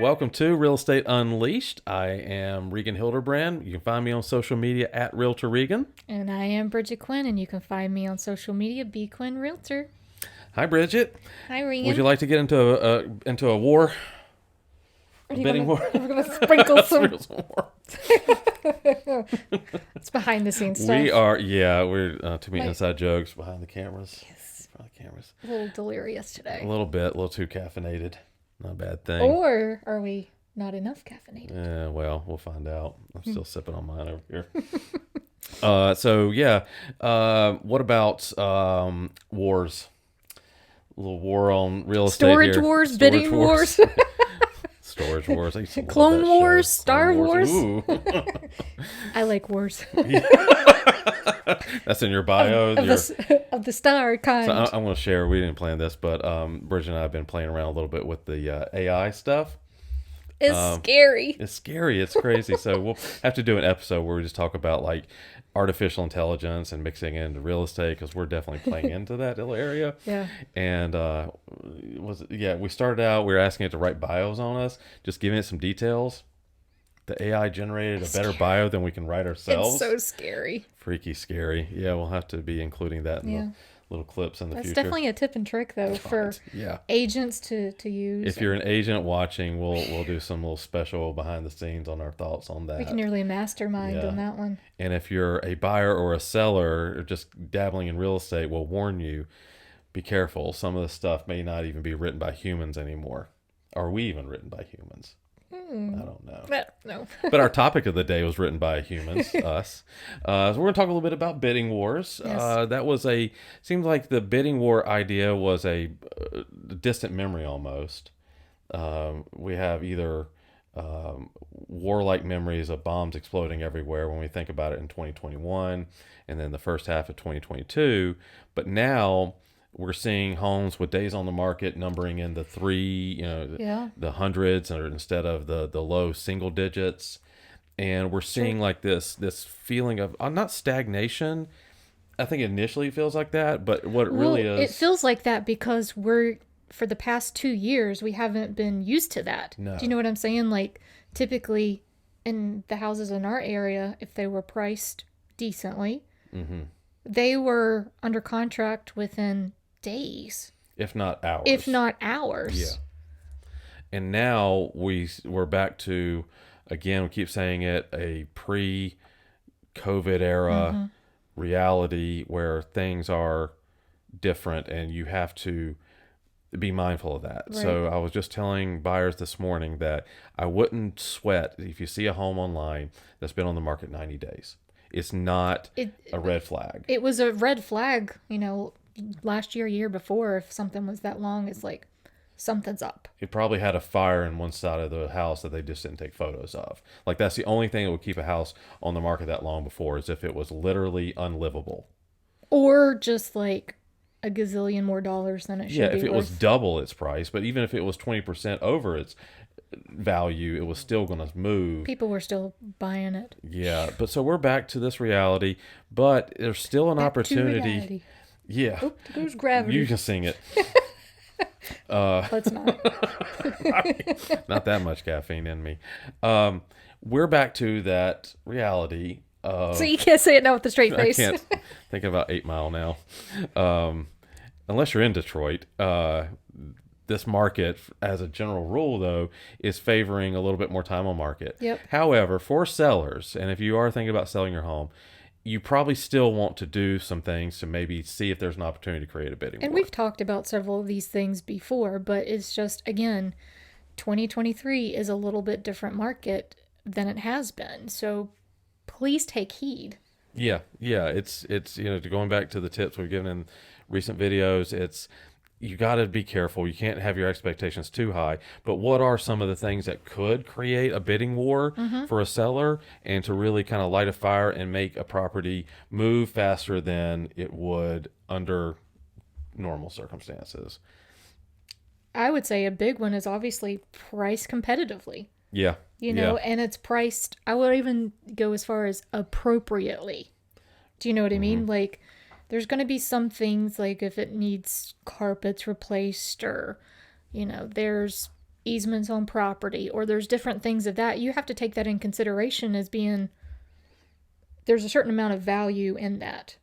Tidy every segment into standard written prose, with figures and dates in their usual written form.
welcome to Real Estate Unleashed. I am Regan Hilderbrand. You can find me on social media at Realtor Regan. And I am Bridget Quinn, and you can find me on social media, B Quinn Realtor. Hi, Bridget. Hi, Regan. Would you like to get into a war? A bidding war? We're going to sprinkle some. war. It's behind the scenes stuff. We're too many inside jokes behind the cameras. Yes. Behind the cameras. A little delirious today. A little too caffeinated. Not a bad thing. Or are we not enough caffeinated? Yeah, well, we'll find out. I'm still sipping on mine over here. What about wars? A little war on real estate Storage here. wars, bidding wars. Storage wars. I used to love Clone that Wars, show. Star Clone Wars. Ooh. I like wars. That's in your bio. of the star kind. So I'm going to share. We didn't plan this, but Bridget and I have been playing around a little bit with the AI stuff. It's scary. It's scary. It's crazy. So we'll have to do an episode where we just talk about like artificial intelligence and mixing it into real estate, because we're definitely playing into that little area. Yeah. And we started out, we were asking it to write bios on us, just giving it some details. The AI generated a better bio than we can write ourselves. It's so scary. Freaky scary. Yeah, we'll have to be including that in the little clips in the future. That's definitely a tip and trick, though, for agents to use. If you're an agent watching, we'll do some little special behind the scenes on our thoughts on that. We can nearly mastermind on that one. And if you're a buyer or a seller or just dabbling in real estate, we'll warn you, be careful. Some of the stuff may not even be written by humans anymore. Are we even written by humans? I don't know. No. But our topic of the day was written by humans, us. So we're going to talk a little bit about bidding wars. Yes. Seems like the bidding war idea was a distant memory almost. We have either warlike memories of bombs exploding everywhere when we think about it in 2021 and then the first half of 2022. But now we're seeing homes with days on the market numbering in the the hundreds, or instead of the low single digits. And we're seeing like this feeling of not stagnation. I think initially it feels like that, but what it really is. It feels like that because for the past 2 years, we haven't been used to that. No. Do you know what I'm saying? Like, typically in the houses in our area, if they were priced decently, they were under contract within days, if not hours. Yeah. And now we're back to, again, we keep saying it, a pre-COVID era reality where things are different and you have to be mindful of that. Right. So I was just telling buyers this morning that I wouldn't sweat if you see a home online that's been on the market 90 days. It's not a red flag. It was a red flag, last year before. If something was that long, it's like something's up. It probably had a fire in one side of the house that they just didn't take photos of. Like, that's the only thing that would keep a house on the market that long before, is if it was literally unlivable. Or just like a gazillion more dollars than it should be. Yeah, if it was double its price, but even if it was 20% over its value, it was still going to move. People were still buying it. Yeah, but so we're back to this reality, but there's still an opportunity. Yeah. Oh, there's gravity. You can sing it. Let's not. Not that much caffeine in me. We're back to that reality. So you can't say it now with a straight face. I can't. Thinking about 8 Mile now. Unless you're in Detroit. This market, as a general rule, though, is favoring a little bit more time on market. Yep. However, for sellers, and if you are thinking about selling your home, you probably still want to do some things to maybe see if there's an opportunity to create a bidding war. And we've talked about several of these things before, but it's just, again, 2023 is a little bit different market than it has been. So please take heed. Yeah. It's going back to the tips we've given in recent videos, you got to be careful. You can't have your expectations too high. But what are some of the things that could create a bidding war for a seller, and to really kind of light a fire and make a property move faster than it would under normal circumstances? I would say a big one is obviously priced competitively. Yeah. And it's priced, I would even go as far as appropriately. Do you know what I mean? Like, there's going to be some things, like if it needs carpets replaced, or, there's easements on property, or there's different things of that. You have to take that in consideration as being there's a certain amount of value in that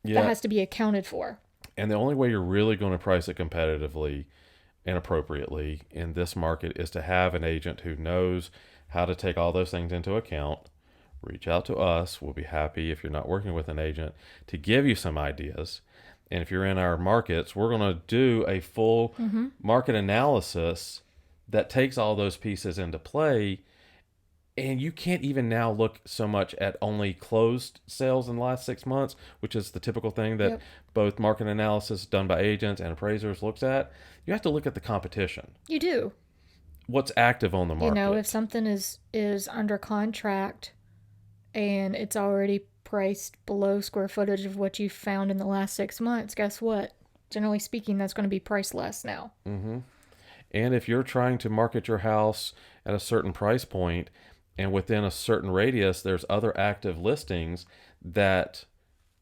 that Yeah. has to be accounted for. And the only way you're really going to price it competitively and appropriately in this market is to have an agent who knows how to take all those things into account. Reach out to us. We'll be happy, if you're not working with an agent, to give you some ideas. And if you're in our markets, we're going to do a full market analysis that takes all those pieces into play. And you can't even now look so much at only closed sales in the last 6 months, which is the typical thing that Yep. both market analysis done by agents and appraisers looks at. You have to look at the competition. You do. What's active on the You market? know, if something is under contract and it's already priced below square footage of what you found in the last 6 months, guess what? Generally speaking, that's going to be priced less now. And if you're trying to market your house at a certain price point and within a certain radius, there's other active listings that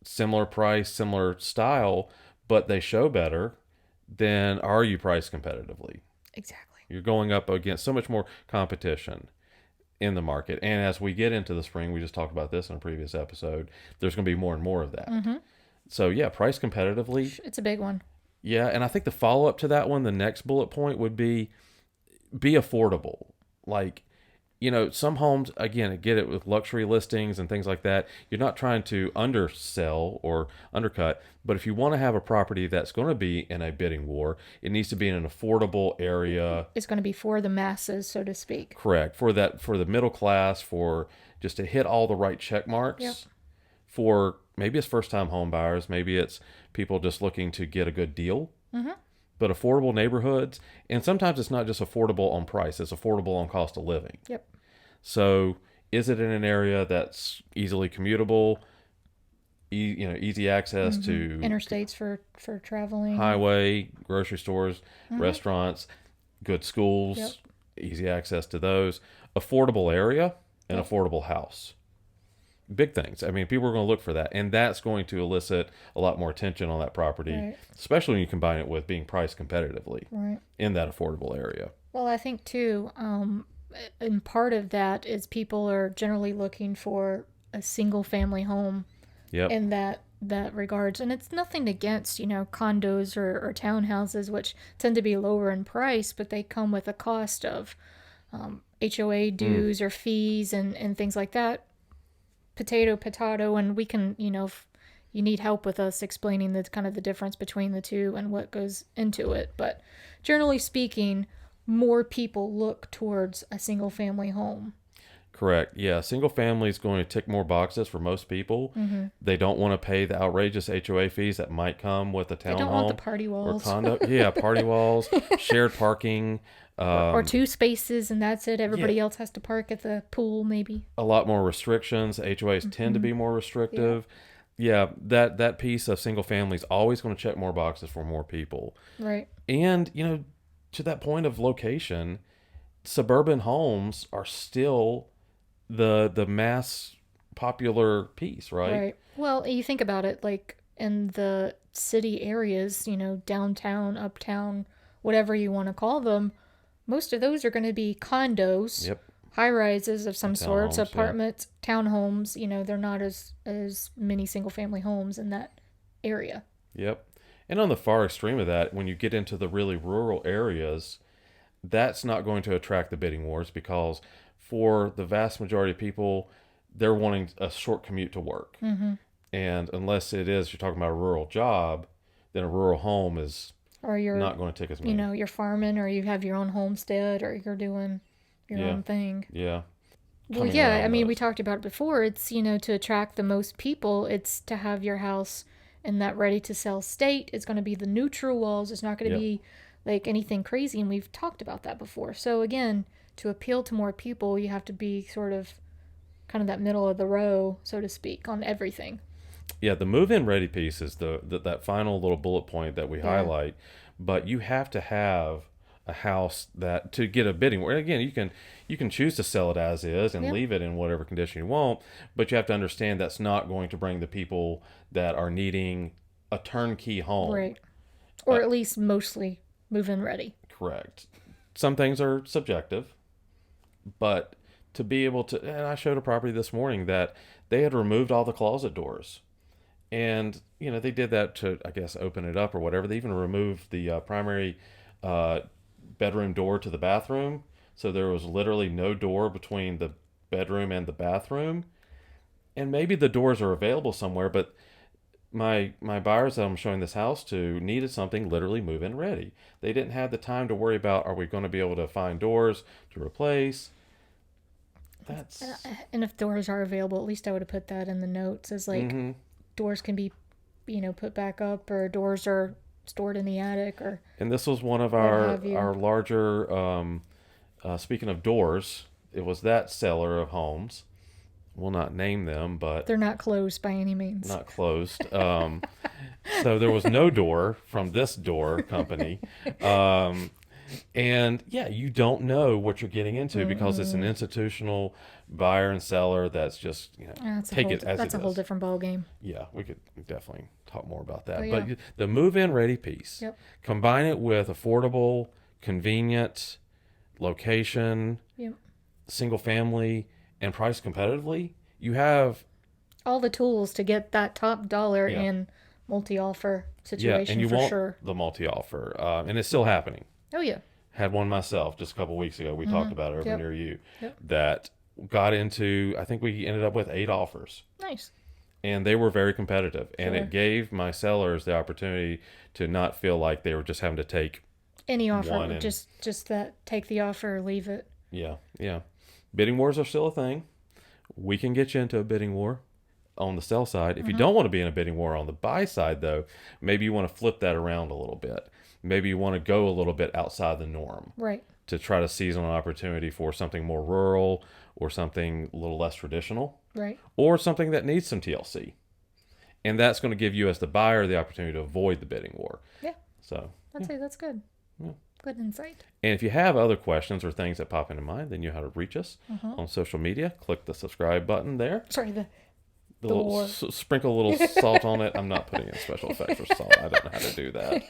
similar price, similar style, but they show better, then are you priced competitively? Exactly. You're going up against so much more competition in the market. And as we get into the spring, we just talked about this in a previous episode, there's going to be more and more of that. So, yeah, price competitively. It's a big one. Yeah. And I think the follow up to that one, the next bullet point would be affordable. Like, some homes, again, get it with luxury listings and things like that. You're not trying to undersell or undercut, but if you want to have a property that's going to be in a bidding war, it needs to be in an affordable area. It's going to be for the masses, so to speak. Correct. For the middle class, for just to hit all the right check marks. Yep. For maybe it's first time home buyers, maybe it's people just looking to get a good deal. But affordable neighborhoods, and sometimes it's not just affordable on price, it's affordable on cost of living. Yep. So is it in an area that's easily commutable, easy access to Interstates for traveling. highway, grocery stores, restaurants, good schools, Yep. easy access to those, affordable area, and affordable house. Big things. I mean, people are going to look for that, and that's going to elicit a lot more attention on that property, Right. especially when you combine it with being priced competitively Right. in that affordable area. Well, I think too, and part of that is people are generally looking for a single family home Yep. in that regards, and it's nothing against condos or townhouses, which tend to be lower in price, but they come with a cost of HOA dues or fees and things like that. Potato, and we can if you need help with us explaining the kind of the difference between the two and what goes into it, but generally speaking, more people look towards a single family home. Correct. Yeah. Single family is going to tick more boxes for most people. They don't want to pay the outrageous HOA fees that might come with a They don't want the townhome party or walls condo. Yeah. Party walls, shared parking, or two spaces and that's it. Everybody else has to park at the pool maybe. a lot more restrictions. HOAs tend to be more restrictive. Yeah. That piece of single family is always going to check more boxes for more people. Right. And, to that point of location, suburban homes are still the mass popular piece, right? Right. Well, you think about it, like in the city areas, downtown, uptown, whatever you want to call them, most of those are going to be condos, Yep. high rises of some sorts, Townhomes, yeah. apartments, townhomes. They're not as many single family homes in that area. Yep. And on the far extreme of that, when you get into the really rural areas, that's not going to attract the bidding wars because for the vast majority of people, they're wanting a short commute to work. And unless it is, you're talking about a rural job, then a rural home is Or you're not going to take as many. you're farming, or you have your own homestead, or you're doing your Yeah. own thing. Yeah. Well, Coming yeah, around I mean, we those. talked about it before. It's, to attract the most people, it's to have your house in that ready to sell state. It's going to be the neutral walls. It's not going to Yep. be like anything crazy. And we've talked about that before. So, again, to appeal to more people, you have to be sort of kind of that middle of the row, so to speak, on everything. Yeah, the move-in ready piece is that final little bullet point that we highlight, but you have to have a house that to get a bidding war. Again, you can choose to sell it as is and Yeah. leave it in whatever condition you want, but you have to understand that's not going to bring the people that are needing a turnkey home. Right. Or at least mostly move in ready. Correct. some things are subjective, but to be able to, and I showed a property this morning that they had removed all the closet doors. And, they did that to, I guess, open it up or whatever. They even removed the primary uh, bedroom door to the bathroom. So there was literally no door between the bedroom and the bathroom. And maybe the doors are available somewhere, but my buyers that I'm showing this house to needed something literally move-in ready. They didn't have the time to worry about, are we going to be able to find doors to replace? That's And if doors are available, at least I would have put that in the notes as like hmm doors can be, put back up, or doors are stored in the attic, or And this was one of what our have you. our larger. Speaking of doors, it was that seller of homes. We'll not name them, but They're not closed by any means. not closed. So there was no door from this door company. Um, and yeah, you don't know what you're getting into because it's an institutional buyer and seller that's just, take it as That's it a whole is. different ball game. Yeah, we could definitely talk more about that. But yeah. But the move-in ready piece, Yep. combine it with affordable, convenient, location, Yep. single family, and price competitively, you have All the tools to get that top dollar yeah, in multi-offer yeah, and situation you for want sure. the multi-offer, and it's still happening. Oh yeah. Had one myself just a couple weeks ago. We talked about it over Yep. near you Yep. that got into. I think we ended up with 8 offers, Nice. and they were very competitive, and Sure. it gave my sellers the opportunity to not feel like they were just having to take Any offer, one and just that, take the offer or leave it. yeah, yeah. Bidding wars are still a thing. We can get you into a bidding war on the sell side. If you don't want to be in a bidding war on the buy side, though, maybe you want to flip that around a little bit. Maybe you want to go a little bit outside the norm Right. to try to seize on an opportunity for something more rural or something a little less traditional Right. or something that needs some TLC. And that's going to give you, as the buyer, the opportunity to avoid the bidding war. Yeah. So, I'd say that's good. Yeah. Good insight. and if you have other questions or things that pop into mind, then you know how to reach us on social media. Click the subscribe button there. Sorry, the The The little war. sprinkle a little salt on it. I'm not putting in special effects or salt. I don't know how to do that.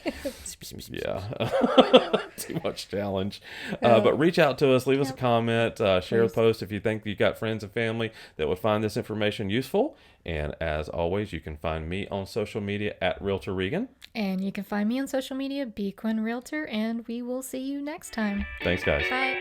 Yeah, too much challenge. But reach out to us. Leave us a Yep. comment. Share the Please. post if you think you got friends and family that would find this information useful. And as always, you can find me on social media at Realtor Regan. And you can find me on social media, B Quinn Realtor, and we will see you next time. Thanks, guys. Bye.